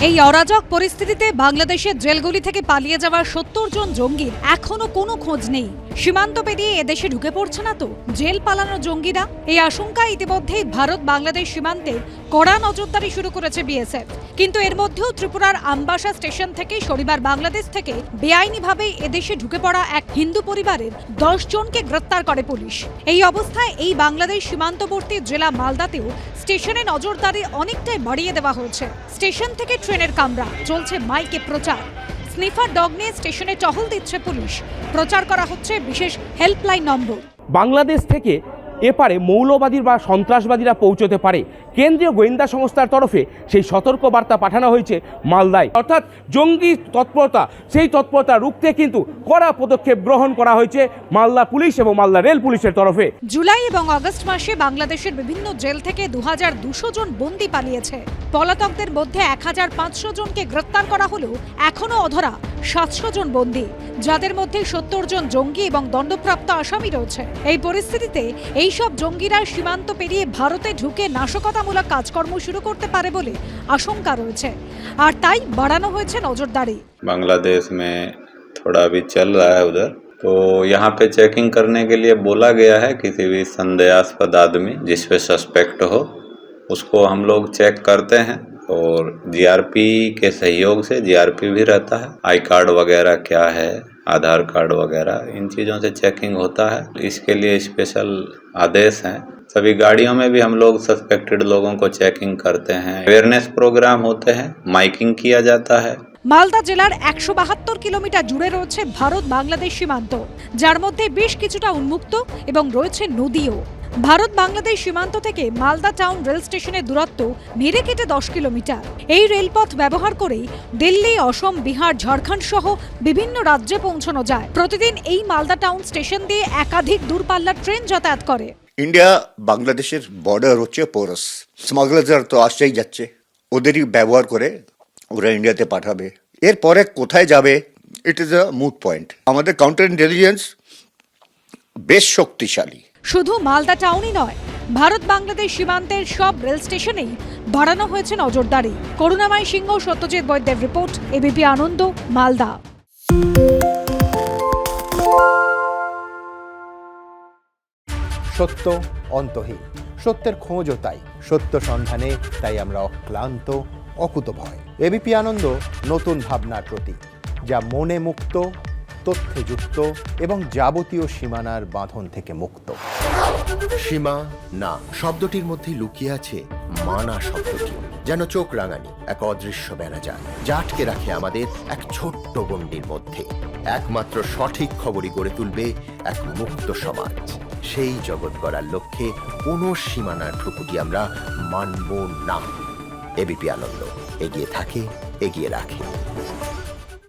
এই অরাজক পরিস্থিতিতে বাংলাদেশের জেলগুলি থেকে পালিয়ে যাওয়া ৭০ জন জঙ্গির এখনো কোনো খোঁজ নেই। সীমান্ত পেরিয়ে এদেশে ঢুকে পড়ছে না তো জেল পালানো জঙ্গিরা? এই আশঙ্কা ইতিমধ্যেই ভারত বাংলাদেশ সীমান্তে কড়া নজরদারি শুরু করেছে বিএসএফ। কিন্তু এর মধ্যেও ত্রিপুরার আমবাসা স্টেশন থেকে শনিবার বাংলাদেশ থেকে বেআইনিভাবে এদেশে ঢুকে পড়া এক হিন্দু পরিবারের ১০ জনকে গ্রেপ্তার করে পুলিশ। এই অবস্থায় এই বাংলাদেশ সীমান্তবর্তী জেলা মালদাতেও স্টেশনে নজরদারি অনেকটাই বাড়িয়ে দেওয়া হয়েছে। স্টেশন থেকে ট্রেনের কামরা, চলছে মাইকে প্রচার। স্নিফার ডগ নিয়ে স্টেশনে টহল দিচ্ছে পুলিশ। প্রচার করা হচ্ছে বিশেষ হেল্পলাইন নম্বর। বাংলাদেশ থেকে এপারে মৌলবাদী বা সন্ত্রাসবাদীরা পৌঁছতে পারে, কেন্দ্রীয় গোয়েন্দা সংস্থার তরফে সেই সতর্ক বার্তা পাঠানো হয়েছে মালদায়। অর্থাৎ জঙ্গি তৎপরতা, সেই তৎপরতা রুখতে কিন্তু কড়া পদক্ষেপ গ্রহণ করা হয়েছে মালদা পুলিশ এবং মালদা রেল পুলিশের তরফে। জুলাই এবং আগস্ট মাসে বাংলাদেশের বিভিন্ন জেল থেকে ২২০০ জন বন্দী পালিয়েছে। পলাতকদের মধ্যে ১৫০০ জনকে গ্রেপ্তার করা হলেও এখনও অধরা ৭০০ জন বন্দী, যাদের মধ্যে ৭০ জন জঙ্গি এবং দণ্ডপ্রাপ্ত আসামি রয়েছে। এই পরিস্থিতিতে এইসব জঙ্গিরা সীমান্ত পেরিয়ে ভারতে ঢুকে নাশকতামূলক কাজকর্ম শুরু করতে পারে বলে আশঙ্কা রয়েছে, আর তাই বাড়ানো হয়েছে নজরদারি। बांग्लादेश में थोड़ा अभी चल रहा है उधर, तो यहाँ पे चेकिंग करने के लिए बोला गया है। किसी भी संदेहास्पद आदमी जिस पे सस्पेक्ट हो उसको हम लोग चेक करते हैं, और जीआरपी के सहयोग से, जीआरपी भी रहता है, आई कार्ड वगैरह क्या है, आधार कार्ड वगैरह, इन चीज़ों से चेकिंग होता है। इसके लिए स्पेशल आदेश हैं। सभी गाड़ियों में भी हम लोग सस्पेक्टेड लोगों को चेकिंग करते हैं। अवेयरनेस प्रोग्राम होते हैं, माइकिंग किया जाता है। মালদা জেলার ১৭২ কিলোমিটার জুড়ে রয়েছে ভারত বাংলাদেশ সীমান্ত, যার মধ্যে বেশ কিছুটা উন্মুক্ত এবং রয়েছে নদীও। ভারত বাংলাদেশ সীমান্ত থেকে মালদা টাউন রেল স্টেশনের দূরত্ব নেড়ে কেটে ১০ কিলোমিটার। এই রেলপথ ব্যবহার করেই দিল্লি, অসম, বিহার, ঝাড়খণ্ড সহ বিভিন্ন রাজ্যে পৌঁছানো যায়। প্রতিদিন এই মালদা টাউন স্টেশন দিয়ে একাধিক দূরপাল্লার ট্রেন যাতায়াত করে। ইন্ডিয়া বাংলাদেশের বর্ডার হচ্ছে পোরাস, স্মাগলাররা তো আসছেই যাচ্ছে, ওদেরই ব্যবহার করে ওরা ইন্ডিয়াতে পাঠাবে। এরপরে কোথায় যাবে, it is a moot point. আমাদের কাউন্টার ইন্টেলিজেন্স বেশ শক্তিশালী। শুধু মালদা টাউনই নয়, ভারত বাংলাদেশ সীমান্তের সব রেল স্টেশনেই বাড়ানো হয়েছে নজরদারি। করুণাময় সিংহ, সত্যজিৎ বৈদ্যের রিপোর্ট, এবিপি আনন্দ, মালদা। সত্য অন্তহীন, সত্যের খোঁজও তাই, সত্য সন্ধানে তাই আমরা অক্লান্ত, অকুতভয়। এবিপি আনন্দ নতুন ভাবনার প্রতীক, যা মনে মুক্ত, তথ্যে যুক্ত এবং যাবতীয় সীমানার বাঁধন থেকে মুক্ত। সীমা না শব্দটির মধ্যে লুকিয়ে আছে মানা শব্দটি, যেন চোখ রাঙানি এক অদৃশ্য বেড়াজাল, যা আটকে রাখে আমাদের এক ছোট্ট গণ্ডির মধ্যে। একমাত্র সঠিক খবরই গড়ে তুলবে এক মুক্ত সমাজ। সেই জগৎ গড়ার লক্ষ্যে কোনো সীমানার ঠুকুটি আমরা মানব না। এবিপি আনন্দ এগিয়ে থাকে, এগিয়ে রাখে।